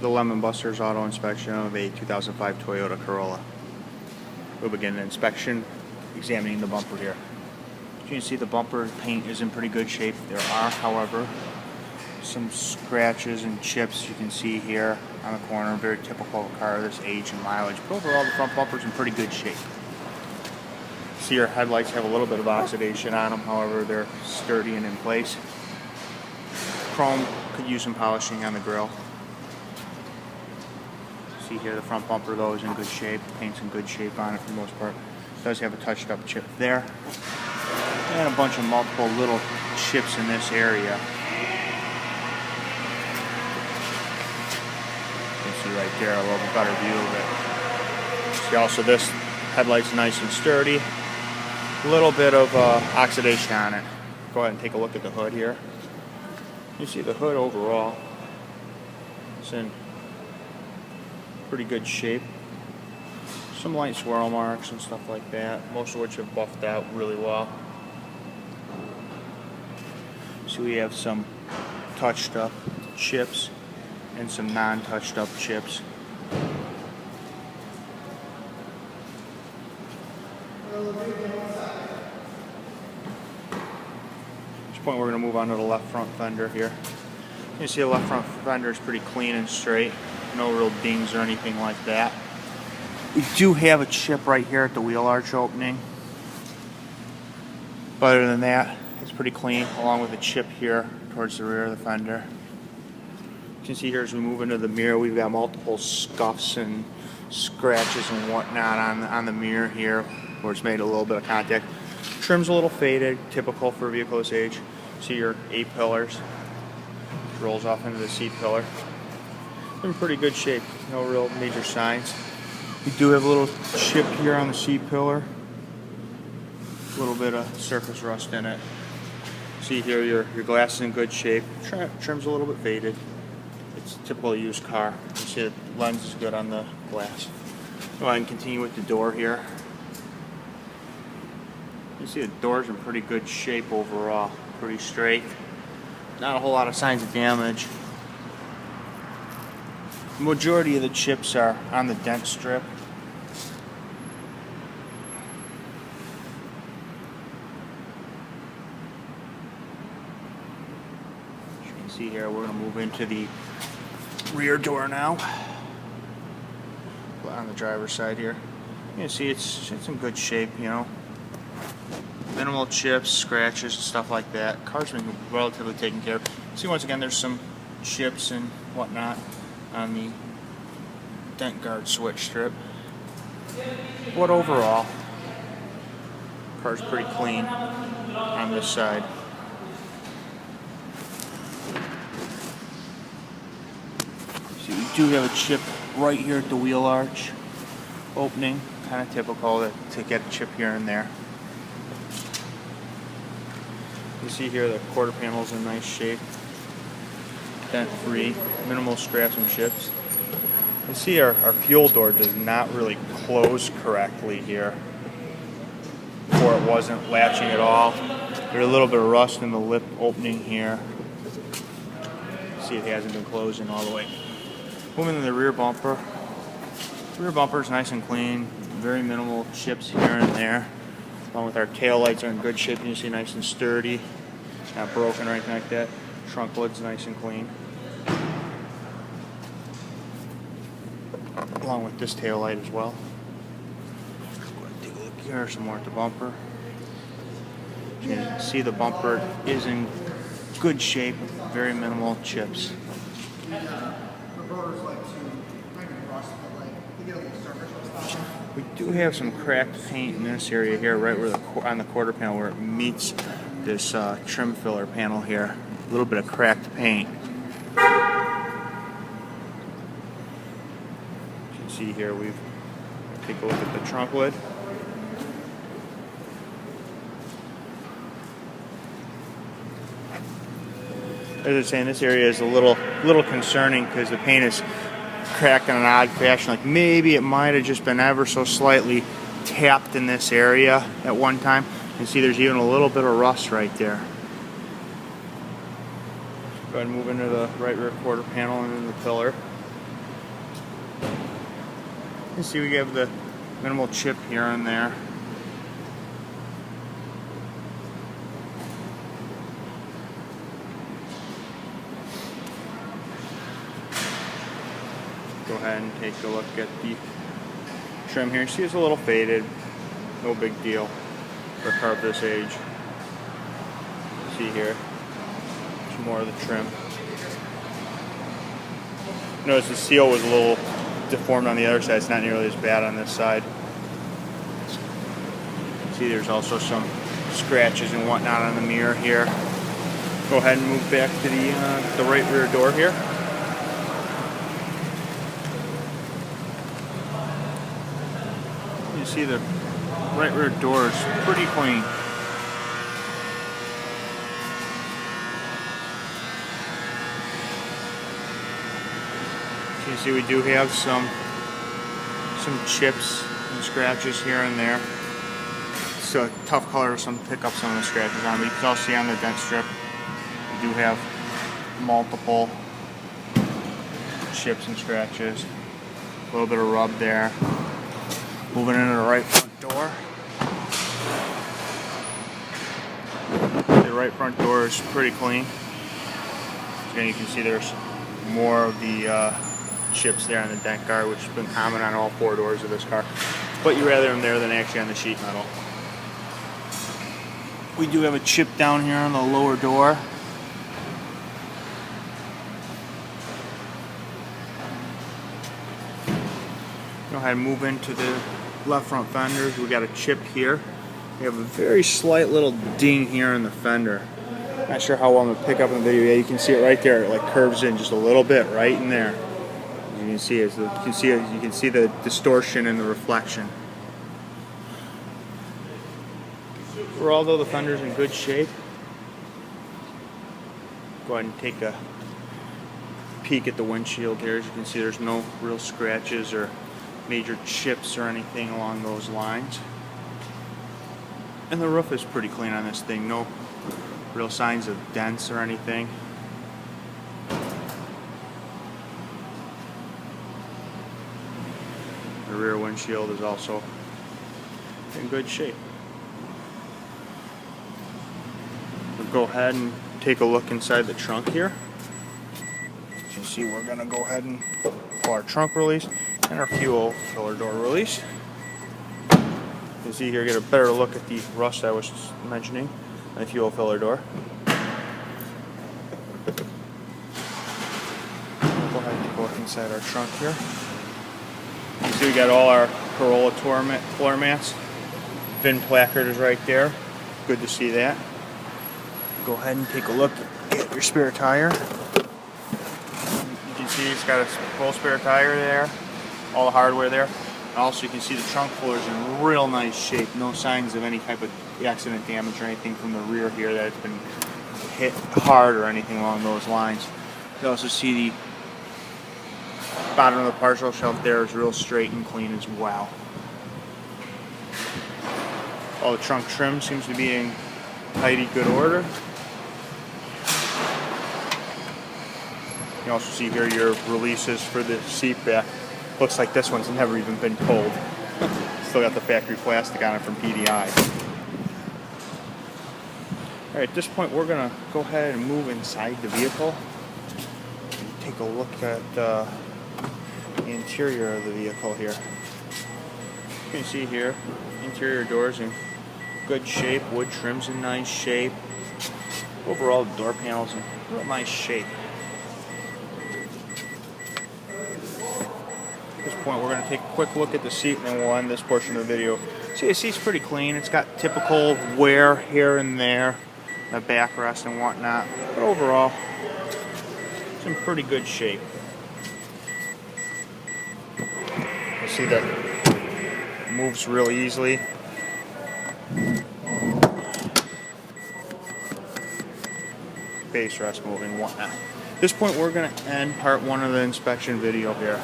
the Lemonbuster's auto inspection of a 2005 Toyota Corolla. We'll begin an inspection examining the bumper here. As you can see, the bumper paint is in pretty good shape. There are, however, some scratches and chips you can see here on the corner, very typical of a car this age and mileage. But overall, the front bumper's in pretty good shape. See, your headlights have a little bit of oxidation on them, however, they're sturdy and in place. Chrome could use some polishing on the grille. See here, the front bumper though is in good shape. Paint's in good shape on it for the most part. It does have a touched up chip there. And a bunch of multiple little chips in this area. You can see right there a little bit better view of it. See also this headlight's nice and sturdy. A little bit of oxidation on it. Go ahead and take a look at the hood here. You see the hood overall is in pretty good shape. Some light swirl marks and stuff like that, most of which have buffed out really well. So we have some touched up chips and some non-touched up chips. Point we're going to move on to the left front fender here. You can see the left front fender is pretty clean and straight, no real dings or anything like that. We do have a chip right here at the wheel arch opening, but other than that it's pretty clean, along with a chip here towards the rear of the fender. You can see here as we move into the mirror, we've got multiple scuffs and scratches and whatnot on the mirror here where it's made a little bit of contact. Trim's a little faded, typical for a vehicle this age. See your A-pillars. Rolls off into the C-pillar. In pretty good shape, no real major signs. We do have a little chip here on the C-pillar. A little bit of surface rust in it. See here your glass is in good shape. Trim's a little bit faded. It's a typical used car. You see the lens is good on the glass. Go ahead and continue with the door here. You see the door's in pretty good shape overall, pretty straight. Not a whole lot of signs of damage. The majority of the chips are on the dent strip. As you can see here, we're going to move into the rear door now. On the driver's side here. You can see it's in good shape, you know. Minimal chips, scratches, stuff like that. Car's been relatively taken care of. See, once again, there's some chips and whatnot on the dent guard switch strip. But overall, car's pretty clean on this side. See, we do have a chip right here at the wheel arch opening. Kind of typical to get a chip here and there. You see here the quarter panel's in nice shape, dent free, minimal scratch and chips. You see our fuel door does not really close correctly here, or it wasn't latching at all. There's a little bit of rust in the lip opening here. See, it hasn't been closing all the way. Moving to the rear bumper. The rear bumper is nice and clean, very minimal chips here and there. Along with our tail lights are in good shape, and you see nice and sturdy, not broken or anything like that. Trunk lid's nice and clean. Along with this tail light as well. Take a look here, some more at the bumper. You can see the bumper is in good shape, very minimal chips. We do have some cracked paint in this area here, right where on the quarter panel where it meets this trim filler panel here. A little bit of cracked paint. You can see here, we've take a look at the trunk lid. As I was saying, this area is a little concerning because the paint is cracked in an odd fashion. Like maybe it might have just been ever so slightly tapped in this area at one time. You can see there's even a little bit of rust right there. Go ahead and move into the right rear quarter panel and then the pillar. You see we have the minimal chip here and there. Go ahead and take a look at the trim here. See, it's a little faded. No big deal for a car of this age. See here, some more of the trim. Notice the seal was a little deformed on the other side. It's not nearly as bad on this side. See, there's also some scratches and whatnot on the mirror here. Go ahead and move back to the right rear door here. You see the right rear door is pretty clean. You see we do have some chips and scratches here and there. It's a tough color, some pick up some of the scratches on, but you can also see on the dent strip we do have multiple chips and scratches. A little bit of rub there. Moving into the right front door. The right front door is pretty clean. Again, you can see there's more of the chips there on the dent guard, which has been common on all four doors of this car. But you'd rather them there than actually on the sheet metal. We do have a chip down here on the lower door. Go ahead and move into the left front fenders. We got a chip here. We have a very slight little ding here in the fender. Not sure how well I'm gonna pick up in the video. Yeah, you can see it right there. It like curves in just a little bit right in there. You can see it. You can see the distortion and the reflection. Overall, though, the fender's in good shape. Go ahead and take a peek at the windshield here. As you can see, there's no real scratches or major chips or anything along those lines. And the roof is pretty clean on this thing. No real signs of dents or anything. The rear windshield is also in good shape. We'll go ahead and take a look inside the trunk here. As you see, we're going to go ahead and pull our trunk release and our fuel filler door release. You can see here, get a better look at the rust I was mentioning on the fuel filler door. We'll go ahead and take a look inside our trunk here. You see we got all our Corolla floor mats. VIN placard is right there. Good to see that. Go ahead and take a look at your spare tire. You can see it's got a full spare tire there. All the hardware there. And also you can see the trunk floor is in real nice shape. No signs of any type of accident damage or anything from the rear here that it's been hit hard or anything along those lines. You also see the bottom of the partial shelf there is real straight and clean as well. All the trunk trim seems to be in tidy good order. You also see here your releases for the seat back. Looks like this one's never even been pulled. Still got the factory plastic on it from PDI. Alright, at this point we're going to go ahead and move inside the vehicle and take a look at the interior of the vehicle here. You can see here, interior doors in good shape, wood trim's in nice shape. Overall, the door panel's in real nice shape. At this point, we're going to take a quick look at the seat and then we'll end this portion of the video. See, the seat's pretty clean. It's got typical wear here and there, the backrest and whatnot. But overall, it's in pretty good shape. You see that it moves real easily. Base rest moving, whatnot. At this point, we're going to end part one of the inspection video here.